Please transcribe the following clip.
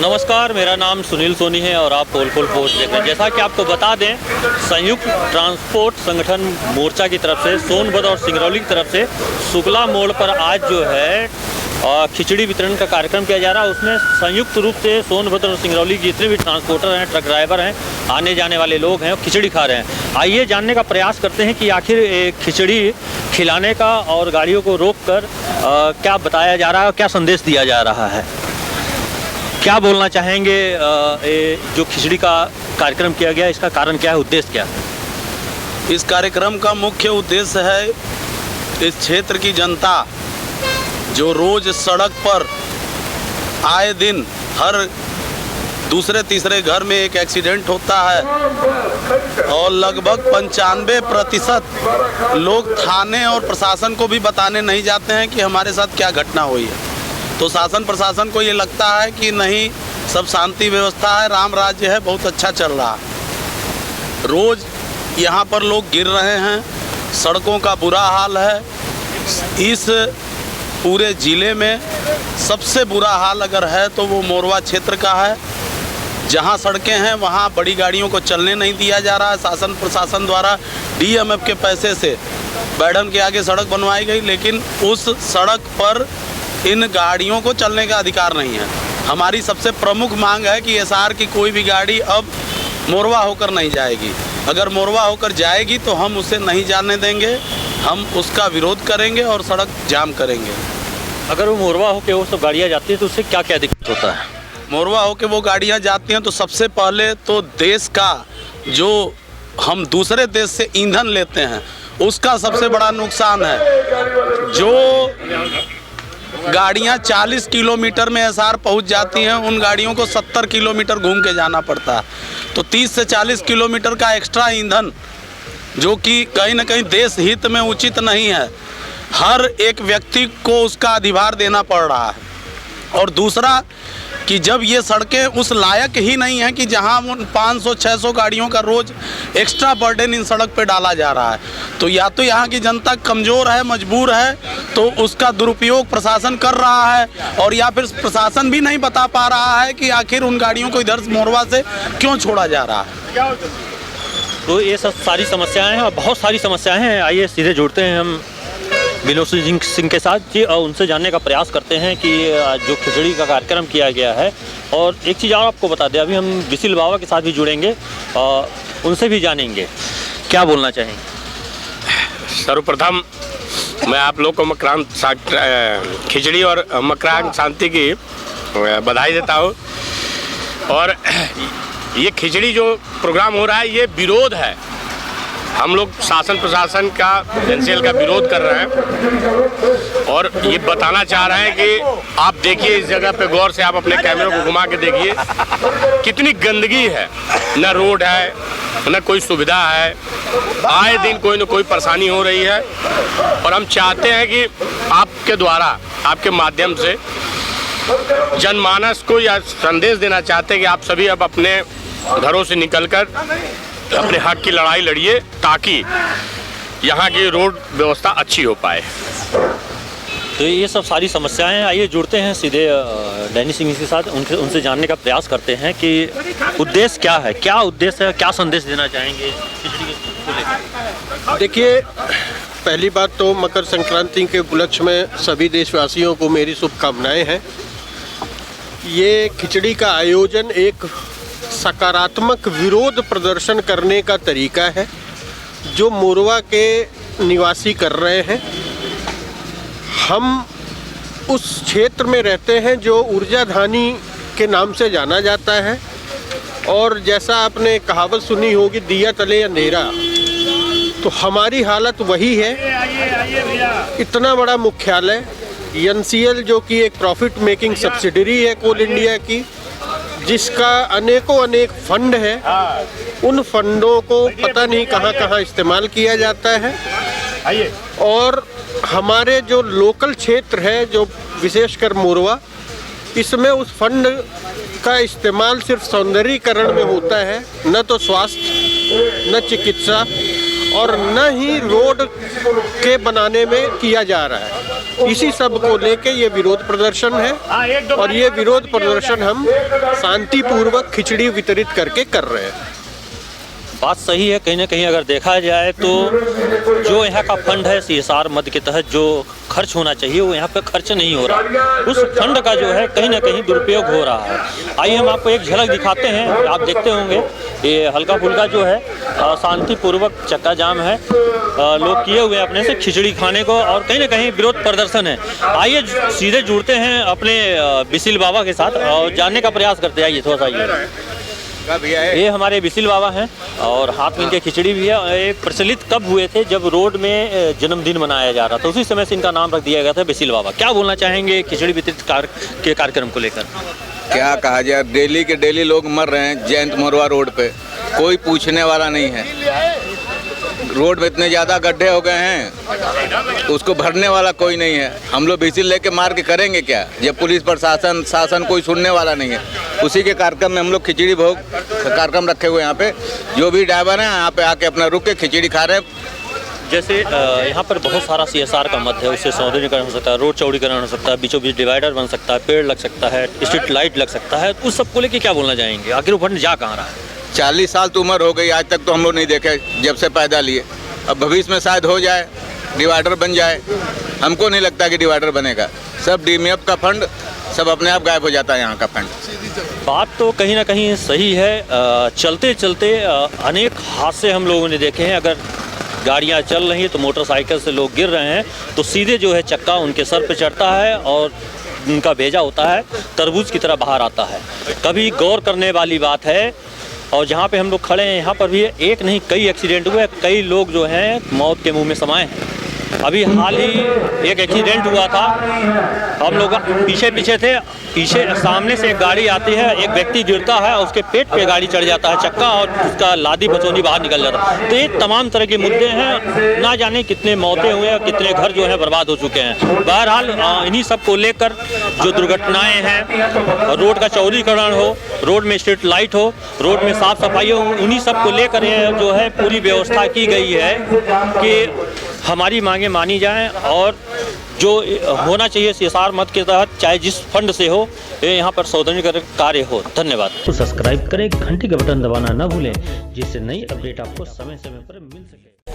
नमस्कार, मेरा नाम सुनील सोनी है और आप पोलपोल पोस्ट देख रहे हैं। जैसा कि आपको बता दें, संयुक्त ट्रांसपोर्ट संगठन मोर्चा की तरफ से सोनभद्र और सिंगरौली की तरफ से शुक्ला मोड़ पर आज जो है खिचड़ी वितरण का कार्यक्रम किया जा रहा है। उसमें संयुक्त रूप से सोनभद्र और सिंगरौली के जितने भी ट्रांसपोर्टर हैं, ट्रक ड्राइवर हैं, आने जाने वाले लोग हैं, खिचड़ी खा रहे हैं। आइए जानने का प्रयास करते हैं कि आखिर खिचड़ी खिलाने का और गाड़ियों को रोककर क्या बताया जा रहा है, क्या संदेश दिया जा रहा है, क्या बोलना चाहेंगे। जो खिचड़ी का कार्यक्रम किया गया, इसका कारण क्या है, उद्देश्य क्या है? इस कार्यक्रम का मुख्य उद्देश्य है इस क्षेत्र की जनता जो रोज सड़क पर आए दिन हर दूसरे तीसरे घर में एक एक्सीडेंट होता है और लगभग 95% लोग थाने और प्रशासन को भी बताने नहीं जाते हैं कि हमारे साथ क्या घटना हुई है। तो शासन प्रशासन को ये लगता है कि नहीं, सब शांति व्यवस्था है, राम राज्य है, बहुत अच्छा चल रहा है। रोज़ यहाँ पर लोग गिर रहे हैं, सड़कों का बुरा हाल है। इस पूरे ज़िले में सबसे बुरा हाल अगर है तो वो मोरवा क्षेत्र का है। जहाँ सड़कें हैं वहाँ बड़ी गाड़ियों को चलने नहीं दिया जा रहा है। शासन प्रशासन द्वारा DMF के पैसे से बैडन के आगे सड़क बनवाई गई, लेकिन उस सड़क पर इन गाड़ियों को चलने का अधिकार नहीं है। हमारी सबसे प्रमुख मांग है कि SR की कोई भी गाड़ी अब मोरवा होकर नहीं जाएगी। अगर मोरवा होकर जाएगी तो हम उसे नहीं जाने देंगे, हम उसका विरोध करेंगे और सड़क जाम करेंगे। अगर वो मोरवा होकर वो सब गाड़ियाँ जाती है तो उससे क्या क्या दिक्कत होता है? मोरवा होकर वो गाड़ियाँ जाती हैं तो सबसे पहले तो देश का जो हम दूसरे देश से ईंधन लेते हैं उसका सबसे बड़ा नुकसान है। जो गाड़ियाँ 40 किलोमीटर में SR पहुंच जाती हैं, उन गाड़ियों को 70 किलोमीटर घूम के जाना पड़ता है। तो 30 से 40 किलोमीटर का एक्स्ट्रा ईंधन जो कि कहीं ना कहीं देश हित में उचित नहीं है, हर एक व्यक्ति को उसका अधिभार देना पड़ रहा है। और दूसरा कि जब ये सड़कें उस लायक ही नहीं हैं कि जहां 500-600 गाड़ियों का रोज़ एक्स्ट्रा बर्डन इन सड़क पे डाला जा रहा है, तो या तो यहाँ की जनता कमज़ोर है, मजबूर है, तो उसका दुरुपयोग प्रशासन कर रहा है, और या फिर प्रशासन भी नहीं बता पा रहा है कि आखिर उन गाड़ियों को इधर मोरवा से क्यों छोड़ा जा रहा है। तो ये सब सारी समस्याएं हैं और बहुत सारी समस्याएं हैं। आइए सीधे जुड़ते हैं हम विनोद सिंह के साथ जी और उनसे जानने का प्रयास करते हैं कि जो खिचड़ी का कार्यक्रम किया गया है। और एक चीज़ और आपको बता दें, अभी हम विसिल बाबा के साथ भी जुड़ेंगे और उनसे भी जानेंगे क्या बोलना चाहेंगे। सर्वप्रथम मैं आप लोग को खिचड़ी और मकरान शांति की बधाई देता हूँ। और ये खिचड़ी जो प्रोग्राम हो रहा है ये विरोध है, हम लोग शासन प्रशासन का एनसीएल का विरोध कर रहे हैं और ये बताना चाह रहे हैं कि आप देखिए इस जगह पे गौर से, आप अपने कैमरे को घुमा के देखिए कितनी गंदगी है, न रोड है न कोई सुविधा है, आए दिन कोई न कोई परेशानी हो रही है। और हम चाहते हैं कि आपके द्वारा, आपके माध्यम से जनमानस को यह संदेश देना चाहते हैं कि आप सभी अब अपने घरों से निकलकर अपने हक की लड़ाई लड़िए ताकि यहाँ की रोड व्यवस्था अच्छी हो पाए। तो ये सब सारी समस्याएं हैं। आइए जुड़ते हैं सीधे डैनी सिंह के साथ, उनसे जानने का प्रयास करते हैं कि उद्देश्य क्या है, क्या उद्देश्य है, क्या संदेश देना चाहेंगे खिचड़ी को लेकर। देखिए, पहली बात तो मकर संक्रांति के उपलक्ष्य में सभी देशवासियों को मेरी शुभकामनाएं हैं। ये खिचड़ी का आयोजन एक सकारात्मक विरोध प्रदर्शन करने का तरीका है जो मोरवा के निवासी कर रहे हैं। हम उस क्षेत्र में रहते हैं जो ऊर्जाधानी के नाम से जाना जाता है, और जैसा आपने कहावत सुनी होगी, दिया तले अंधेरा, तो हमारी हालत वही है। इतना बड़ा मुख्यालय NCL जो कि एक प्रॉफिट मेकिंग सब्सिडरी है कोल इंडिया की, जिसका अनेक फंड है, उन फंडों को पता नहीं कहाँ इस्तेमाल किया जाता है। और हमारे जो लोकल क्षेत्र है, जो विशेषकर मोरवा, इसमें उस फंड का इस्तेमाल सिर्फ सौंदर्यीकरण में होता है, न तो स्वास्थ्य, न चिकित्सा और न ही रोड के बनाने में किया जा रहा है। इसी सब को लेके ये विरोध प्रदर्शन है और ये विरोध प्रदर्शन हम शांतिपूर्वक खिचड़ी वितरित करके कर रहे हैं। बात सही है, कहीं ना कहीं अगर देखा जाए तो जो यहाँ का फंड है CSR मद के तहत जो खर्च होना चाहिए वो यहाँ पे खर्च नहीं हो रहा। उस फंड का जो है कहीं ना कहीं दुरुपयोग हो रहा है। आइए हम आपको एक झलक दिखाते हैं, आप देखते होंगे ये हल्का फुल्का जो है शांतिपूर्वक चक्का जाम है, लोग किए हुए अपने से खिचड़ी खाने को और कहीं ना कहीं विरोध प्रदर्शन है। आइए सीधे जुड़ते हैं अपने बिसिल बाबा के साथ और जानने का प्रयास करते हैं। आइए थोड़ा सा आइए, ये हमारे बिसिल बाबा हैं और हाथ में इनके खिचड़ी भी है। ये प्रचलित कब हुए थे? जब रोड में जन्मदिन मनाया जा रहा था, उसी समय से इनका नाम रख दिया गया था बिसिल बाबा। क्या बोलना चाहेंगे खिचड़ी वितरित के कार्यक्रम को लेकर? क्या कहा जाए, डेली के डेली लोग मर रहे हैं जयंत मोरवा रोड पे, कोई पूछने वाला नहीं है। रोड में इतने ज़्यादा गड्ढे हो गए हैं, उसको भरने वाला कोई नहीं है। हम लोग बिसिल लेके मार के करेंगे क्या जब पुलिस प्रशासन शासन कोई सुनने वाला नहीं है। उसी के कार्यक्रम में हम लोग खिचड़ी भोग कार्यक्रम रखे हुए यहाँ पे। जो भी ड्राइवर हैं यहाँ पे आके अपना रुक के खिचड़ी खा रहे हैं। जैसे यहाँ पर बहुत सारा CSR का मत है, उससे सौंदर्यीकरण हो सकता है, रोड चौड़ीकरण हो सकता है, बीचों बीच डिवाइडर बन सकता है, पेड़ लग सकता है, स्ट्रीट लाइट लग सकता है। उस सब को लेके क्या बोलना चाहेंगे? आखिर वो फंड जा कहाँ रहा है? 40 साल तो उम्र हो गई, आज तक तो हम लोग नहीं देखे जब से पैदा लिए। अब भविष्य में शायद हो जाए, डिवाइडर बन जाए। हमको नहीं लगता कि डिवाइडर बनेगा। सब DMF का फंड सब अपने आप गायब हो जाता है यहाँ का फंड। बात तो कहीं ना कहीं सही है। चलते चलते अनेक हादसे हम लोगों ने देखे हैं। अगर गाड़ियाँ चल रही हैं तो मोटरसाइकिल से लोग गिर रहे हैं तो सीधे जो है चक्का उनके सर पे चढ़ता है और उनका भेजा होता है तरबूज की तरह बाहर आता है। कभी गौर करने वाली बात है। और जहाँ पे हम लोग खड़े हैं यहाँ पर भी एक नहीं कई एक्सीडेंट हुए, कई लोग जो हैं मौत के मुंह में समाये हैं। अभी हाल ही एक एक्सीडेंट हुआ था, हम लोग पीछे थे, पीछे सामने से एक गाड़ी आती है, एक व्यक्ति गिरता है और उसके पेट पे गाड़ी चढ़ जाता है चक्का और उसका लादी बचौनी बाहर निकल जाता है। तो ये तमाम तरह के मुद्दे हैं, ना जाने कितने मौतें हुए और कितने घर जो हैं बर्बाद हो चुके हैं। बहरहाल इन्हीं सब को लेकर जो दुर्घटनाएँ हैं, रोड का चौड़ीकरण हो, रोड में स्ट्रीट लाइट हो, रोड में साफ सफाई हो, उन्हीं सब को लेकर जो है पूरी व्यवस्था की गई है कि हमारी मांगें मानी जाएं और जो होना चाहिए CSR मद के तहत चाहे जिस फंड से हो, यहाँ पर सौंदर्यीकरण कार्य हो। धन्यवाद। तो सब्सक्राइब करें, घंटी का बटन दबाना न भूलें जिससे नई अपडेट आपको समय समय पर मिल सके।